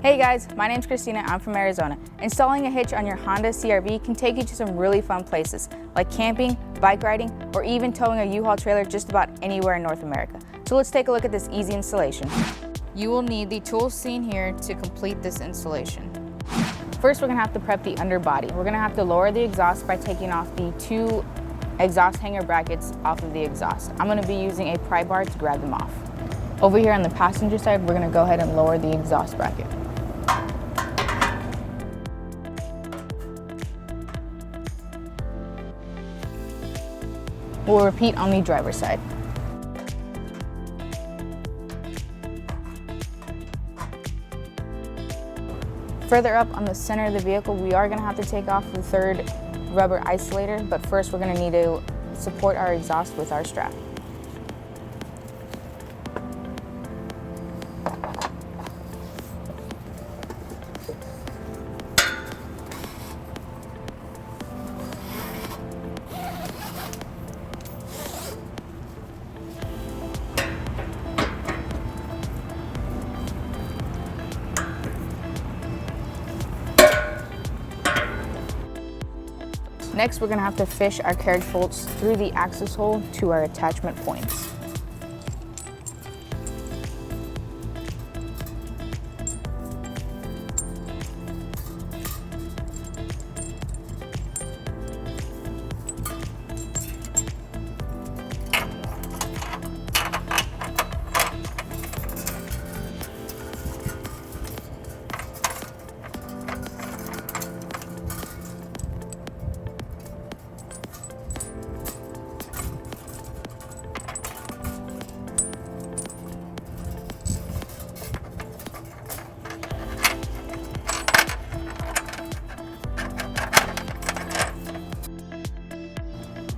Hey guys, my name's Christina, I'm from Arizona. Installing a hitch on your Honda CR-V can take you to some really fun places, like camping, bike riding, or even towing a U-Haul trailer just about anywhere in North America. So let's take a look at this easy installation. You will need the tools seen here to complete this installation. First, we're gonna have to prep the underbody. We're gonna have to lower the exhaust by taking off the two exhaust hanger brackets off of the exhaust. I'm gonna be using a pry bar to grab them off. Over here on the passenger side, we're gonna go ahead and lower the exhaust bracket. We'll repeat on the driver's side. Further up on the center of the vehicle, we are going to have to take off the third rubber isolator, but first we're going to need to support our exhaust with our strap. Next, we're going to have to fish our carriage bolts through the axis hole to our attachment points.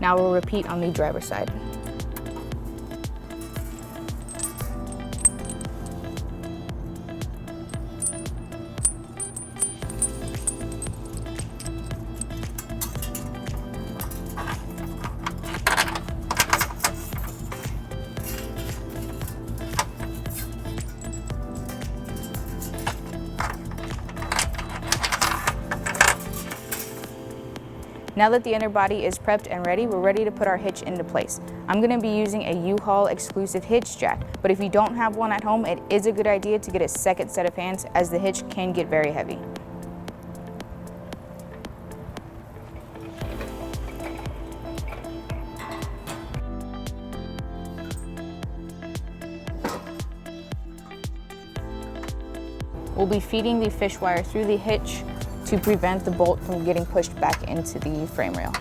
Now we'll repeat on the driver's side. Now that the underbody is prepped and ready, we're ready to put our hitch into place. I'm going to be using a U-Haul exclusive hitch jack, but if you don't have one at home, it is a good idea to get a second set of hands as the hitch can get very heavy. We'll be feeding the fish wire through the hitch to prevent the bolt from getting pushed back into the frame rail.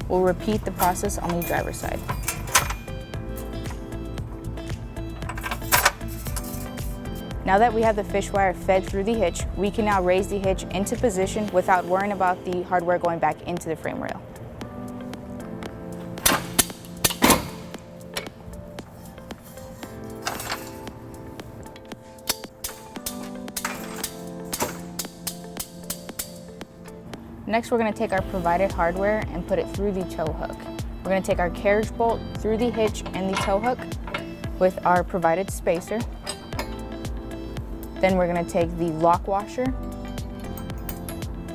We'll repeat the process on the driver's side. Now that we have the fish wire fed through the hitch, we can now raise the hitch into position without worrying about the hardware going back into the frame rail. Next, we're going to take our provided hardware and put it through the tow hook. We're going to take our carriage bolt through the hitch and the tow hook with our provided spacer. Then we're going to take the lock washer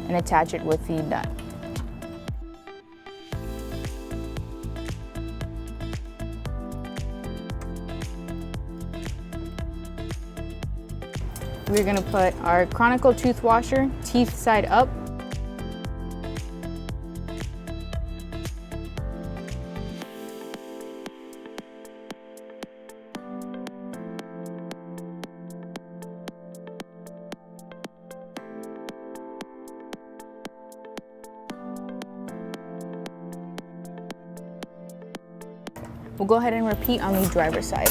and attach it with the nut. We're going to put our conical tooth washer teeth side up. We'll go ahead and repeat on the driver's side.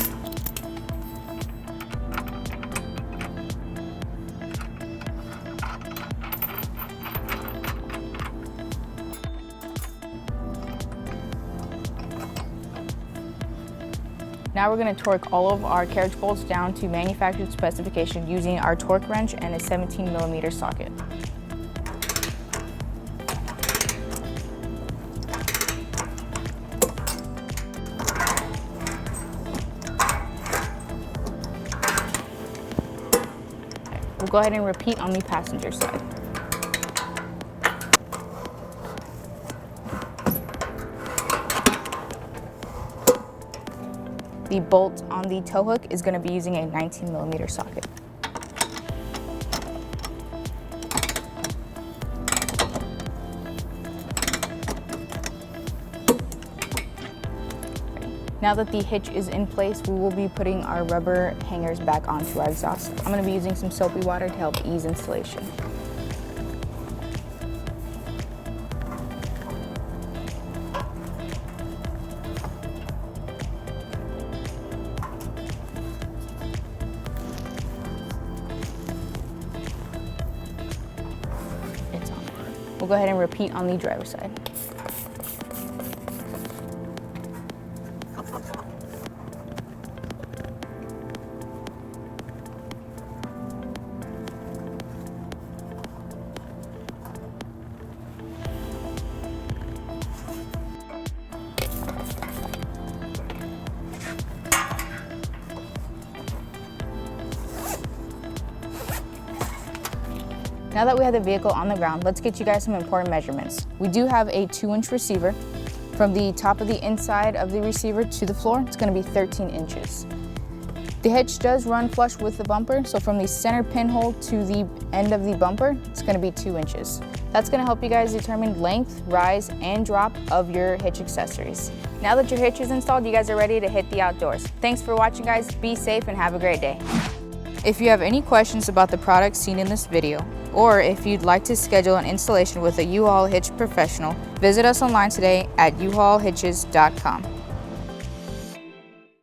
Now we're going to torque all of our carriage bolts down to manufactured specification using our torque wrench and a 17mm socket. go ahead and repeat on the passenger side. The bolt on the tow hook is going to be using a 19mm socket. Now that the hitch is in place, we will be putting our rubber hangers back onto our exhaust. I'm going to be using some soapy water to help ease installation. It's on. We'll go ahead and repeat on the driver's side. Now that we have the vehicle on the ground, let's get you guys some important measurements. We do have a 2-inch receiver. From the top of the inside of the receiver to the floor, it's going to be 13 inches. The hitch does run flush with the bumper, so from the center pinhole to the end of the bumper, it's going to be 2 inches. That's going to help you guys determine length, rise, and drop of your hitch accessories. Now that your hitch is installed, you guys are ready to hit the outdoors. Thanks for watching, guys. Be safe and have a great day. If you have any questions about the products seen in this video, or if you'd like to schedule an installation with a U-Haul Hitch professional, visit us online today at uhaulhitches.com.